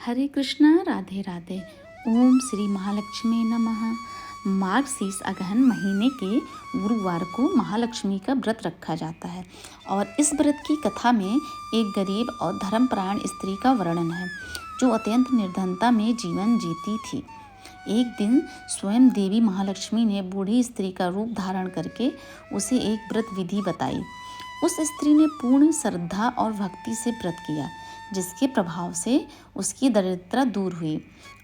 हरे कृष्णा, राधे राधे। ओम श्री महालक्ष्मी नमः। मार्गशीर्ष अगहन महीने के गुरुवार को महालक्ष्मी का व्रत रखा जाता है और इस व्रत की कथा में एक गरीब और धर्मपरायण स्त्री का वर्णन है जो अत्यंत निर्धनता में जीवन जीती थी। एक दिन स्वयं देवी महालक्ष्मी ने बूढ़ी स्त्री का रूप धारण करके उसे एक व्रत विधि बताई। उस स्त्री ने पूर्ण श्रद्धा और भक्ति से व्रत किया, जिसके प्रभाव से उसकी दरिद्रता दूर हुई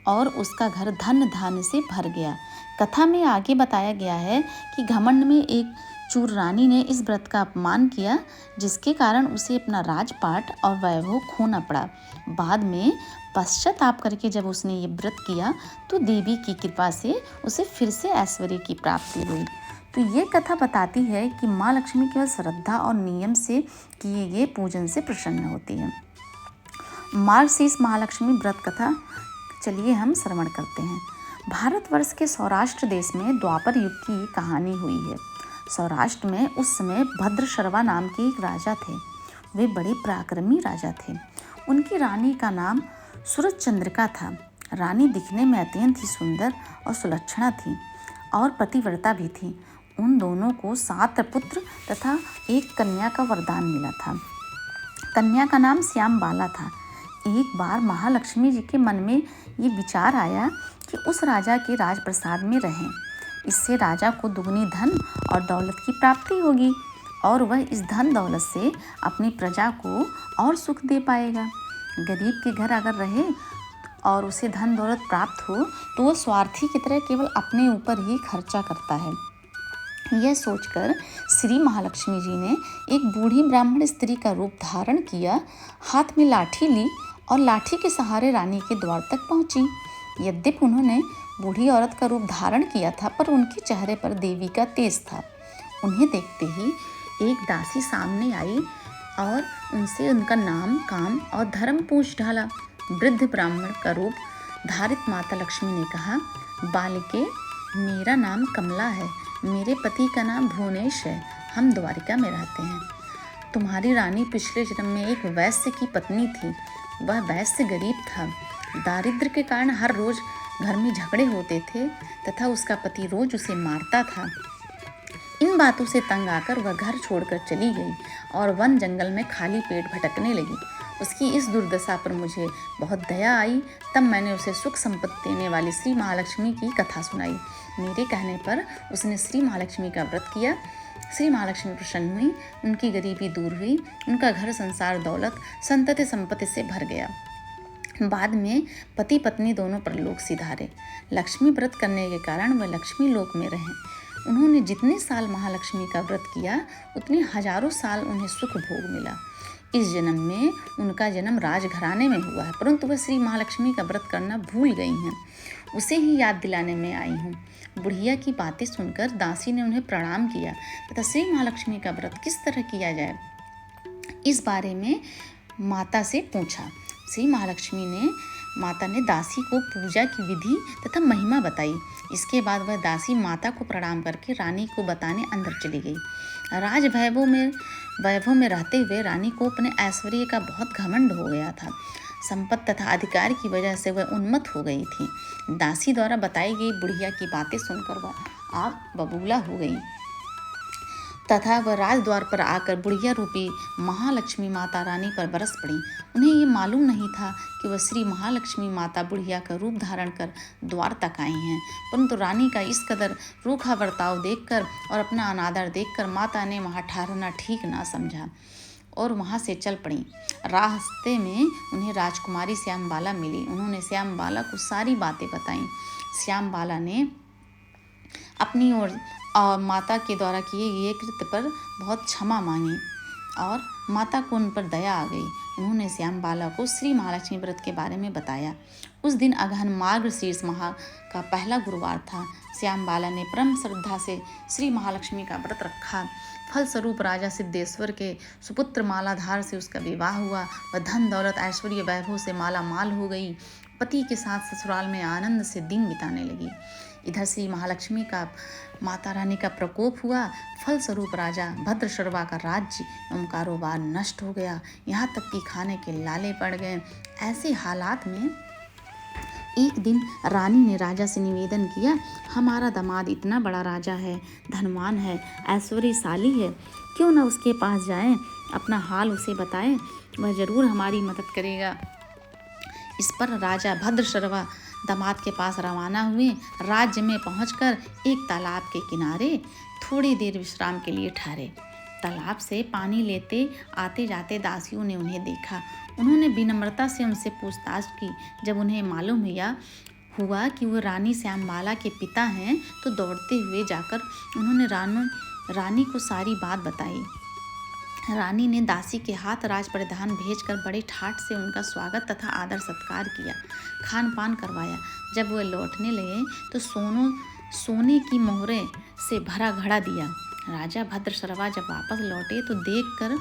और उसका घर धन धान्य से भर गया। कथा में आगे बताया गया है कि घमंड में एक चूर रानी ने इस व्रत का अपमान किया, जिसके कारण उसे अपना राजपाट और वैभव खोना पड़ा। बाद में पश्चाताप करके जब उसने ये व्रत किया तो देवी की कृपा से उसे फिर से ऐश्वर्य की प्राप्ति हुई। तो ये कथा बताती है कि माँ लक्ष्मी केवल श्रद्धा और नियम से किए गए पूजन से प्रसन्न होती है। मार्गशीर्ष महालक्ष्मी व्रत कथा चलिए हम श्रवण करते हैं। भारतवर्ष के सौराष्ट्र देश में द्वापर युग की कहानी हुई है। सौराष्ट्र में उस समय भद्रशर्वा नाम के एक राजा थे। वे बड़े पराक्रमी राजा थे। उनकी रानी का नाम सूरजचंद्रिका था। रानी दिखने में अत्यंत ही सुंदर और सुलक्षणा थी और पतिव्रता भी थी। उन दोनों को 7 पुत्र तथा एक कन्या का वरदान मिला था। कन्या का नाम श्यामबाला था। एक बार महालक्ष्मी जी के मन में ये विचार आया कि उस राजा के राजप्रसाद में रहें। इससे राजा को दुगनी धन और दौलत की प्राप्ति होगी और वह इस धन दौलत से अपनी प्रजा को और सुख दे पाएगा। गरीब के घर अगर रहे और उसे धन दौलत प्राप्त हो तो वह स्वार्थी की तरह केवल अपने ऊपर ही खर्चा करता है। यह सोचकर श्री महालक्ष्मी जी ने एक बूढ़ी ब्राह्मण स्त्री का रूप धारण किया, हाथ में लाठी ली और लाठी के सहारे रानी के द्वार तक पहुंची। यद्यपि उन्होंने बूढ़ी औरत का रूप धारण किया था, पर उनके चेहरे पर देवी का तेज था। उन्हें देखते ही एक दासी सामने आई और उनसे उनका नाम, काम और धर्म पूछ डाला। वृद्ध ब्राह्मण का रूप धारित माता लक्ष्मी ने कहा, बालिके, मेरा नाम कमला है। मेरे पति का नाम भुवनेश है। हम द्वारिका में रहते हैं। तुम्हारी रानी पिछले जन्म में एक वैश्य की पत्नी थी। वह वैश्य गरीब था। दारिद्र्य के कारण हर रोज घर में झगड़े होते थे तथा उसका पति रोज उसे मारता था। इन बातों से तंग आकर वह घर छोड़कर चली गई और वन जंगल में खाली पेट भटकने लगी। उसकी इस दुर्दशा पर मुझे बहुत दया आई। तब मैंने उसे सुख संपत्ति देने वाली श्री महालक्ष्मी की कथा सुनाई। मेरे कहने पर उसने श्री महालक्ष्मी का व्रत किया। श्री महालक्ष्मी प्रसन्न हुई, उनकी गरीबी दूर हुई, उनका घर संसार दौलत संतति संपत्ति से भर गया। बाद में पति पत्नी दोनों परलोक सिधारे। लक्ष्मी व्रत करने के कारण वह लक्ष्मी लोक में रहे। उन्होंने जितने साल महालक्ष्मी का व्रत किया उतने हजारों साल उन्हें सुख भोग मिला। इस जन्म में उनका जन्म राजघराने में हुआ है, परंतु वह श्री महालक्ष्मी का व्रत करना भूल गई हैं। उसे ही याद दिलाने में आई हूँ। बुढ़िया की बातें सुनकर दासी ने उन्हें प्रणाम किया तथा श्री महालक्ष्मी का व्रत किस तरह किया जाए इस बारे में माता से पूछा। श्री महालक्ष्मी ने माता ने दासी को पूजा की विधि तथा महिमा बताई। इसके बाद वह दासी माता को प्रणाम करके रानी को बताने अंदर चली गई। राज वैभव में रहते हुए रानी को अपने ऐश्वर्य का बहुत घमंड हो गया था। संपत्ति तथा अधिकार की वजह से वह उन्मत्त हो गई थी। दासी द्वारा बताई गई बुढ़िया की बातें सुनकर वह आप बबूला हो गई तथा वह राजद्वार पर आकर बुढ़िया रूपी महालक्ष्मी माता रानी पर बरस पड़ी। उन्हें ये मालूम नहीं था कि वह श्री महालक्ष्मी माता बुढ़िया का रूप धारण कर द्वार तक आई हैं, परंतु रानी का इस कदर रूखा बर्ताव देखकर और अपना अनादर देखकर माता ने वहाँ ठहरना ठीक ना समझा और वहाँ से चल पड़ी। रास्ते में उन्हें राजकुमारी श्यामबाला मिली। उन्होंने श्यामबाला को सारी बातें बताईं। श्यामबाला ने अपनी ओर और माता के द्वारा किए गए कृत्य पर बहुत क्षमा मांगी और माता को उन पर दया आ गई। उन्होंने श्यामबाला को श्री महालक्ष्मी व्रत के बारे में बताया। उस दिन अगहन मार्गशीर्ष माह का पहला गुरुवार था। श्यामबाला ने परम श्रद्धा से श्री महालक्ष्मी का व्रत रखा। फलस्वरूप राजा सिद्धेश्वर के सुपुत्र मालाधार से उसका विवाह हुआ। वह धन दौलत ऐश्वर्य वैभव से माला माल हो गई। पति के साथ ससुराल में आनंद से दिन बिताने लगी। इधर श्री महालक्ष्मी का माता रानी का प्रकोप हुआ। फलस्वरूप राजा भद्रशर्वा का राज्य एवं कारोबार नष्ट हो गया। यहाँ तक कि खाने के लाले पड़ गए। ऐसे हालात में एक दिन रानी ने राजा से निवेदन किया, हमारा दामाद इतना बड़ा राजा है, धनवान है, ऐश्वर्यशाली है, क्यों न उसके पास जाएं, अपना हाल उसे बताएं, वह जरूर हमारी मदद करेगा। इस पर राजा भद्रशर्वा दामाद के पास रवाना हुए। राज्य में पहुंचकर एक तालाब के किनारे थोड़ी देर विश्राम के लिए ठहरे। तालाब से पानी लेते आते जाते दासियों ने उन्हें देखा। उन्होंने विनम्रता से उनसे पूछताछ की। जब उन्हें मालूम हुआ कि वो रानी श्यामबाला के पिता हैं, तो दौड़ते हुए जाकर उन्होंने रानी को सारी बात बताई। रानी ने दासी के हाथ राज परिधान भेजकर बड़े ठाट से उनका स्वागत तथा आदर सत्कार किया, खान पान करवाया। जब वे लौटने लगे तो सोने की मोहरें से भरा घड़ा दिया। राजा भद्रशर्वा जब वापस लौटे तो देखकर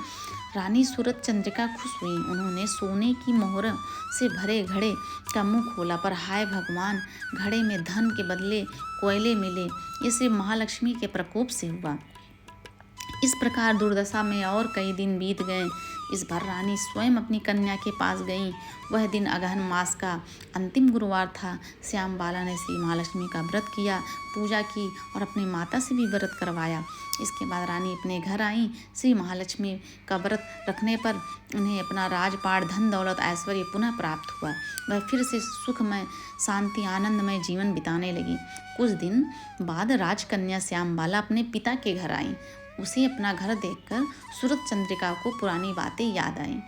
रानी सूरत चंद्रिका खुश हुई। उन्होंने सोने की मोहर से भरे घड़े का मुंह खोला, पर हाय भगवान, घड़े में धन के बदले कोयले मिले। ये सिर्फ महालक्ष्मी के प्रकोप से हुआ। इस प्रकार दुर्दशा में और कई दिन बीत गए। इस बार रानी स्वयं अपनी कन्या के पास गईं। वह दिन अगहन मास का अंतिम गुरुवार था। श्यामबाला ने श्री महालक्ष्मी का व्रत किया, पूजा की और अपनी माता से भी व्रत करवाया। इसके बाद रानी अपने घर आईं। श्री महालक्ष्मी का व्रत रखने पर उन्हें अपना राजपाट, धन दौलत, ऐश्वर्य पुनः प्राप्त हुआ। वह फिर से सुखमय, शांति, आनंदमय जीवन बिताने लगी। कुछ दिन बाद राजकन्या श्यामबाला अपने पिता के घर आई। उसे अपना घर देखकर सूरत चंद्रिका को पुरानी बातें याद आईं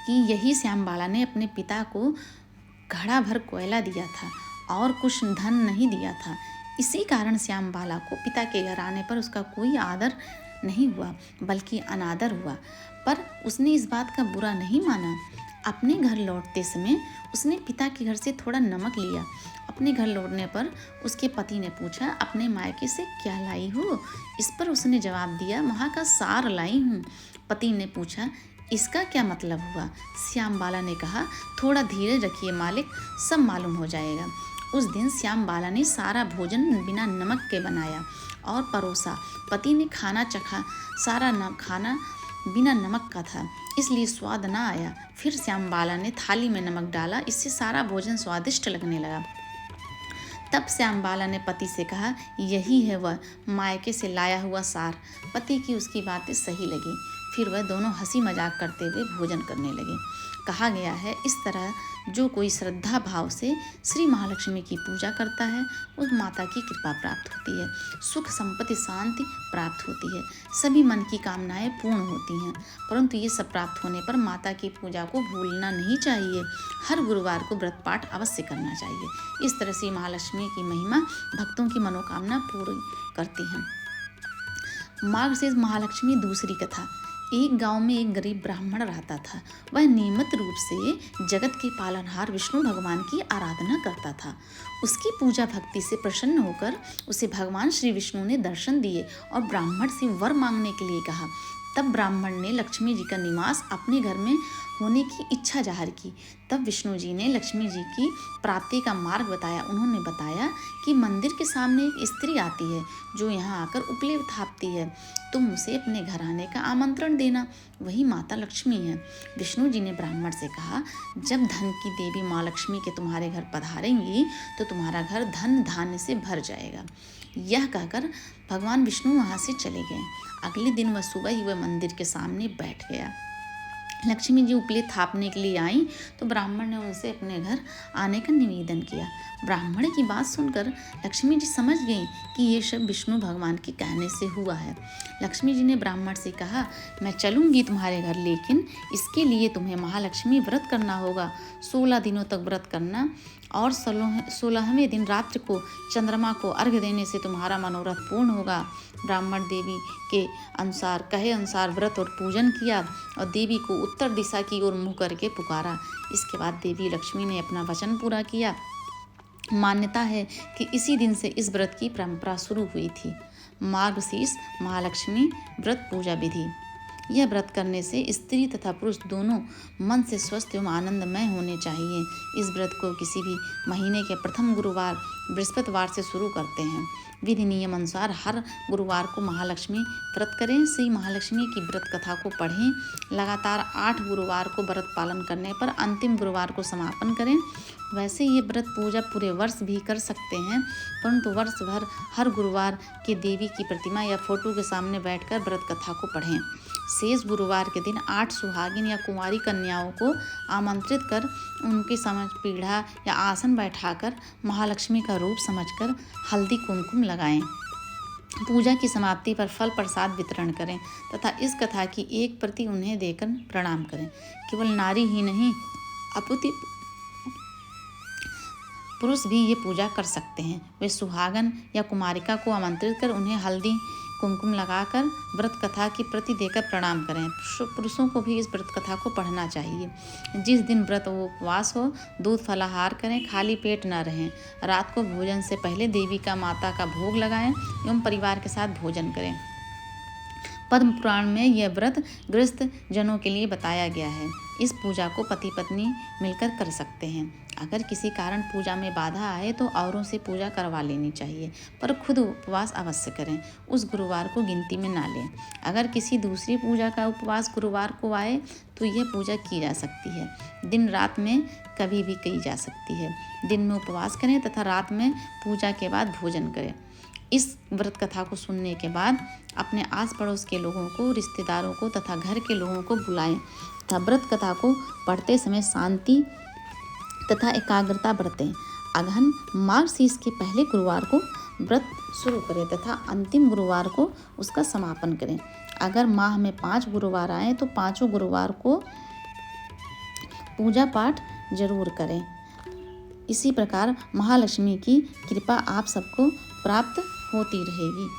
कि यही श्यामबाला ने अपने पिता को घड़ा भर कोयला दिया था और कुछ धन नहीं दिया था। इसी कारण श्यामबाला को पिता के घर आने पर उसका कोई आदर नहीं हुआ, बल्कि अनादर हुआ। पर उसने इस बात का बुरा नहीं माना। अपने घर लौटते समय उसने पिता के घर से थोड़ा नमक लिया। अपने घर लौटने पर उसके पति ने पूछा, अपने मायके से क्या लाई हो? इस पर उसने जवाब दिया, वहाँ का सार लाई हूँ। पति ने पूछा, इसका क्या मतलब हुआ? श्यामबाला ने कहा, थोड़ा धीरज रखिए मालिक, सब मालूम हो जाएगा। उस दिन श्यामबाला ने सारा भोजन बिना नमक के बनाया और परोसा। पति ने खाना चखा, सारा खाना बिना नमक का था, इसलिए स्वाद ना आया। फिर श्यामबाला ने थाली में नमक डाला, इससे सारा भोजन स्वादिष्ट लगने लगा। तब श्यामबाला ने पति से कहा, यही है वह मायके से लाया हुआ सार। पति की उसकी बातें सही लगी। फिर वह दोनों हंसी मजाक करते हुए भोजन करने लगे। कहा गया है, इस तरह जो कोई श्रद्धा भाव से श्री महालक्ष्मी की पूजा करता है, उस माता की कृपा प्राप्त होती है, सुख, संपत्ति, शांति प्राप्त होती है, सभी मन की कामनाएं पूर्ण होती हैं। परंतु ये सब प्राप्त होने पर माता की पूजा को भूलना नहीं चाहिए। हर गुरुवार को व्रत पाठ अवश्य करना चाहिए। इस तरह से महालक्ष्मी की महिमा भक्तों की मनोकामना पूरी करती हैं। मार्गशीर्ष महालक्ष्मी दूसरी कथा। एक गांव में एक गरीब ब्राह्मण रहता था। वह नियमित रूप से जगत के पालनहार विष्णु भगवान की आराधना करता था। उसकी पूजा भक्ति से प्रसन्न होकर उसे भगवान श्री विष्णु ने दर्शन दिए और ब्राह्मण से वर मांगने के लिए कहा। तब ब्राह्मण ने लक्ष्मी जी का निवास अपने घर में होने की इच्छा जाहिर की। तब विष्णु जी ने लक्ष्मी जी की प्राप्ति का मार्ग बताया। उन्होंने बताया कि मंदिर के सामने एक स्त्री आती है जो यहाँ आकर उपले थापती है। तुम उसे अपने घर आने का आमंत्रण देना, वही माता लक्ष्मी है। विष्णु जी ने ब्राह्मण से कहा, जब धन की देवी माँ लक्ष्मी के तुम्हारे घर पधारेंगी तो तुम्हारा घर धन धान्य से भर जाएगा। यह कहकर भगवान विष्णु वहाँ से चले गए। अगले दिन वह सुबह ही वह मंदिर के सामने बैठ गया। लक्ष्मी जी उपले थापने के लिए आई तो ब्राह्मण ने उनसे अपने घर आने का निवेदन किया। ब्राह्मण की बात सुनकर लक्ष्मी जी समझ गईं कि ये सब विष्णु भगवान के कहने से हुआ है। लक्ष्मी जी ने ब्राह्मण से कहा, मैं चलूंगी तुम्हारे घर, लेकिन इसके लिए तुम्हें महालक्ष्मी व्रत करना होगा। 16 दिनों तक व्रत करना और 16वें दिन रात्रि को चंद्रमा को अर्घ्य देने से तुम्हारा मनोरथ पूर्ण होगा। ब्राह्मण देवी के कहे अनुसार व्रत और पूजन किया और देवी को उत्तर दिशा की ओर मुँह करके पुकारा। इसके बाद देवी लक्ष्मी ने अपना वचन पूरा किया। मान्यता है कि इसी दिन से इस व्रत की परंपरा शुरू हुई थी। मार्गशीर्ष महालक्ष्मी व्रत पूजा विधि। यह व्रत करने से स्त्री तथा पुरुष दोनों मन से स्वस्थ एवं आनंदमय होने चाहिए। इस व्रत को किसी भी महीने के प्रथम गुरुवार बृहस्पतिवार से शुरू करते हैं। विधि नियम अनुसार हर गुरुवार को महालक्ष्मी व्रत करें। श्री महालक्ष्मी की व्रत कथा को पढ़ें। लगातार 8 गुरुवार को व्रत पालन करने पर अंतिम गुरुवार को समापन करें। वैसे ये व्रत पूजा पूरे वर्ष भी कर सकते हैं, परंतु वर्ष भर हर गुरुवार की देवी की प्रतिमा या फोटो के सामने बैठकर व्रत कथा को पढ़ें। शेष गुरुवार के दिन 8 सुहागिन या कुंवारी कन्याओं को आमंत्रित कर उनकी समझ पीढ़ा या आसन बैठाकर महालक्ष्मी का रूप समझकर हल्दी कुमकुम लगाएं। पूजा की समाप्ति पर फल प्रसाद वितरण करें तथा इस कथा की एक प्रति उन्हें देकर प्रणाम करें। केवल नारी ही नहीं, अपितु पुरुष भी ये पूजा कर सकते हैं। वे सुहागन या कुमारिका को आमंत्रित कर उन्हें हल्दी कुमकुम लगाकर व्रत कथा की प्रति देकर प्रणाम करें। पुरुषों को भी इस व्रत कथा को पढ़ना चाहिए। जिस दिन व्रत वो उपवास हो, दूध फलाहार करें, खाली पेट न रहें। रात को भोजन से पहले देवी का माता का भोग लगाएं एवं परिवार के साथ भोजन करें। पद्म पुराण में यह व्रत गृहस्थ जनों के लिए बताया गया है। इस पूजा को पति पत्नी मिलकर कर सकते हैं। अगर किसी कारण पूजा में बाधा आए तो औरों से पूजा करवा लेनी चाहिए, पर खुद उपवास अवश्य करें। उस गुरुवार को गिनती में ना लें। अगर किसी दूसरी पूजा का उपवास गुरुवार को आए तो यह पूजा की जा सकती है। दिन रात में कभी भी की जा सकती है। दिन में उपवास करें तथा रात में पूजा के बाद भोजन करें। इस व्रत कथा को सुनने के बाद अपने आस पड़ोस के लोगों को, रिश्तेदारों को तथा घर के लोगों को बुलाएं तथा व्रत कथा को पढ़ते समय शांति तथा एकाग्रता बरतें। अगहन मार्गशीर्ष के पहले गुरुवार को व्रत शुरू करें तथा अंतिम गुरुवार को उसका समापन करें। अगर माह में 5 गुरुवार आए तो 5 गुरुवार को पूजा पाठ जरूर करें। इसी प्रकार महालक्ष्मी की कृपा आप सबको प्राप्त होती रहेगी।